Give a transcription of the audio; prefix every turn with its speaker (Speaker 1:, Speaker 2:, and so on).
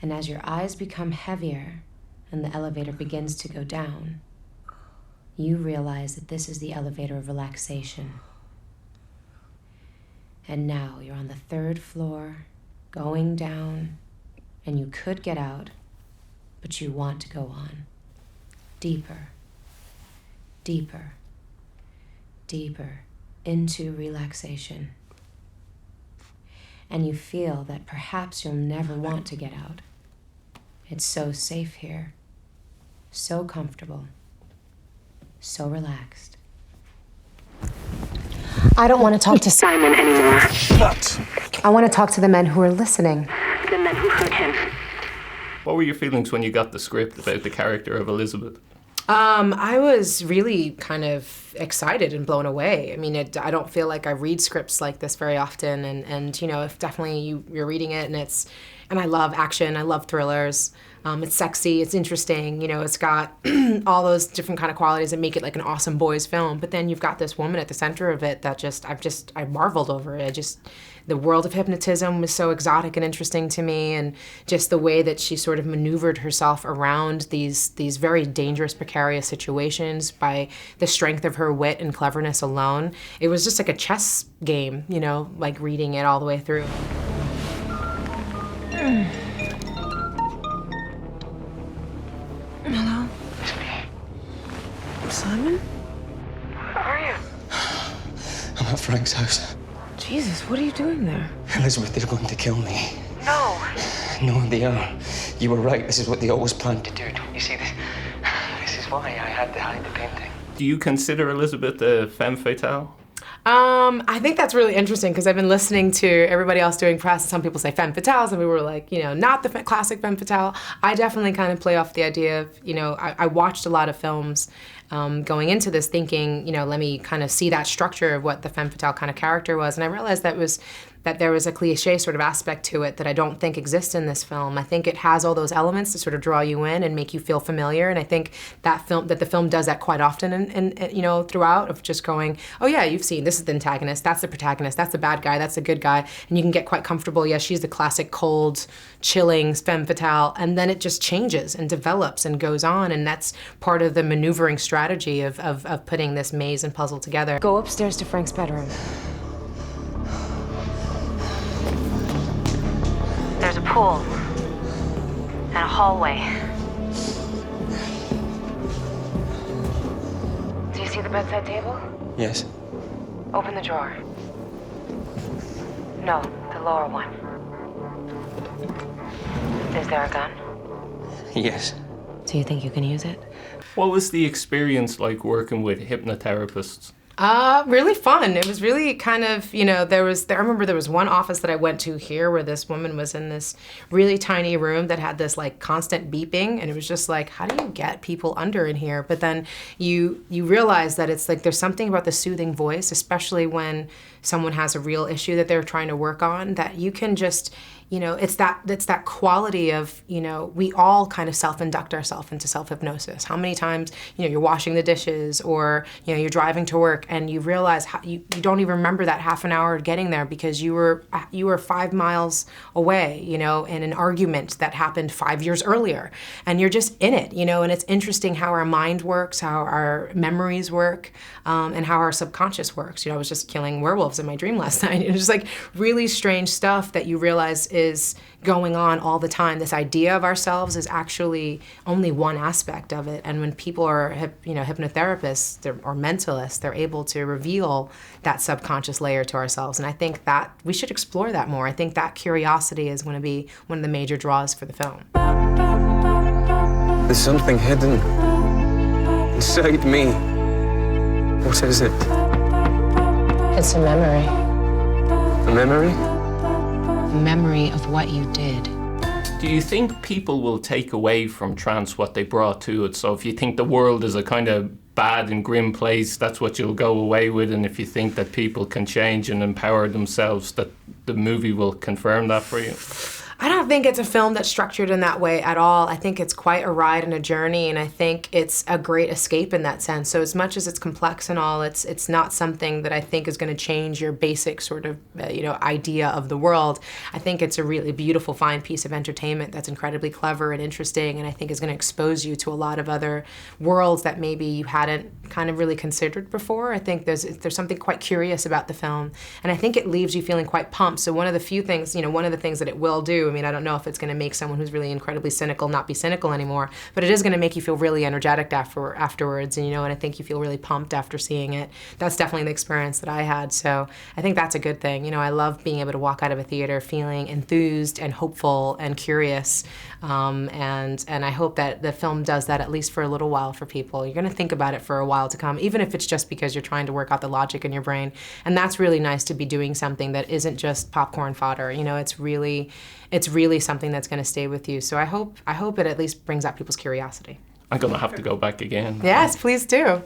Speaker 1: And as your eyes become heavier and the elevator begins to go down, you realize that this is the elevator of relaxation. And now you're on the 3rd floor, going down, and you could get out, but you want to go on. Deeper, deeper, deeper into relaxation. And you feel that perhaps you'll never want to get out. It's so safe here, so comfortable, so relaxed. I don't want to talk to Simon anymore.
Speaker 2: What?
Speaker 1: I want to talk to the men who are listening.
Speaker 3: The men who hurt him.
Speaker 2: What were your feelings when you got the script about the character of Elizabeth?
Speaker 4: I was really kind of excited and blown away. I mean, I don't feel like I read scripts like this very often, and you know, if definitely you're reading it, and I love action, I love thrillers. It's sexy, it's interesting, you know, it's got all those different kind of qualities that make it like an awesome boys film. But then you've got this woman at the center of it that I marveled over it. The world of hypnotism was so exotic and interesting to me, and just the way that she sort of maneuvered herself around these very dangerous, precarious situations by the strength of her wit and cleverness alone. It was just like a chess game, you know, like reading it all the way through.
Speaker 1: Hello?
Speaker 3: It's me.
Speaker 1: Simon?
Speaker 3: Where are you?
Speaker 5: I'm at Frank's house.
Speaker 1: Jesus, what are you doing there?
Speaker 5: Elizabeth, they're going to kill me.
Speaker 3: No.
Speaker 5: No, they are. You were right. This is what they always planned to do. Don't you see this? This is why I had to hide the painting.
Speaker 2: Do you consider Elizabeth a femme fatale?
Speaker 4: I think that's really interesting because I've been listening to everybody else doing press. Some people say femme fatale, some people were like, you know, not the classic femme fatale. I definitely kind of play off the idea of, you know, I watched a lot of films going into this thinking, you know, let me kind of see that structure of what the femme fatale kind of character was. And I realized that there was a cliche sort of aspect to it that I don't think exists in this film. I think it has all those elements to sort of draw you in and make you feel familiar. And I think that the film does that quite often and you know, throughout, of just going, oh yeah, you've seen, this is the antagonist, that's the protagonist, that's the bad guy, that's the good guy. And you can get quite comfortable. Yes, she's the classic cold, chilling femme fatale. And then it just changes and develops and goes on. And that's part of the maneuvering strategy of putting this maze and puzzle together.
Speaker 1: Go upstairs to Frank's bedroom.
Speaker 3: There's a pool. And a hallway. Do you see the bedside table?
Speaker 5: Yes.
Speaker 3: Open the drawer. No, the lower one. Is there a gun?
Speaker 5: Yes.
Speaker 1: Do you think you can use it?
Speaker 2: What was the experience like working with hypnotherapists?
Speaker 4: Really fun. It was really kind of, you know, I remember there was one office that I went to here where this woman was in this really tiny room that had this like constant beeping, and it was just like, how do you get people under in here? But then you realize that it's like there's something about the soothing voice, especially when someone has a real issue that they're trying to work on, that you can just, you know, it's that quality of, you know, we all kind of self-induct ourselves into self-hypnosis. How many times, you know, you're washing the dishes or, you know, you're driving to work and you realize you don't even remember that half an hour getting there because you were 5 miles away, you know, in an argument that happened 5 years earlier. And you're just in it, you know, and it's interesting how our mind works, how our memories work, and how our subconscious works. You know, I was just killing werewolves in my dream last night. It was just like really strange stuff that you realize is going on all the time. This idea of ourselves is actually only one aspect of it. And when people are, you know, hypnotherapists or mentalists, they're able to reveal that subconscious layer to ourselves. And I think that we should explore that more. I think that curiosity is going to be one of the major draws for the film.
Speaker 5: There's something hidden inside me. What is it?
Speaker 1: It's a memory.
Speaker 5: A memory?
Speaker 1: A memory of what you did.
Speaker 2: Do you think people will take away from trance what they brought to it? So if you think the world is a kind of bad and grim place, that's what you'll go away with. And if you think that people can change and empower themselves, that the movie will confirm that for you?
Speaker 4: I don't think it's a film that's structured in that way at all. I think it's quite a ride and a journey, and I think it's a great escape in that sense. So as much as it's complex and all, it's not something that I think is going to change your basic sort of idea of the world. I think it's a really beautiful, fine piece of entertainment that's incredibly clever and interesting, and I think is going to expose you to a lot of other worlds that maybe you hadn't kind of really considered before. I think there's something quite curious about the film, and I think it leaves you feeling quite pumped. So one of the things that it will do, I mean, I don't know if it's going to make someone who's really incredibly cynical not be cynical anymore, but it is going to make you feel really energetic afterwards, and I think you feel really pumped after seeing it. That's definitely the experience that I had, so I think that's a good thing. I love being able to walk out of a theater feeling enthused and hopeful and curious, and I hope that the film does that at least for a little while for people. You're going to think about it for a while to come, even if it's just because you're trying to work out the logic in your brain, and that's really nice to be doing something that isn't just popcorn fodder. It's really something that's going to stay with you. So I hope it at least brings out people's curiosity.
Speaker 2: I'm going to have to go back again.
Speaker 4: Yes, please do.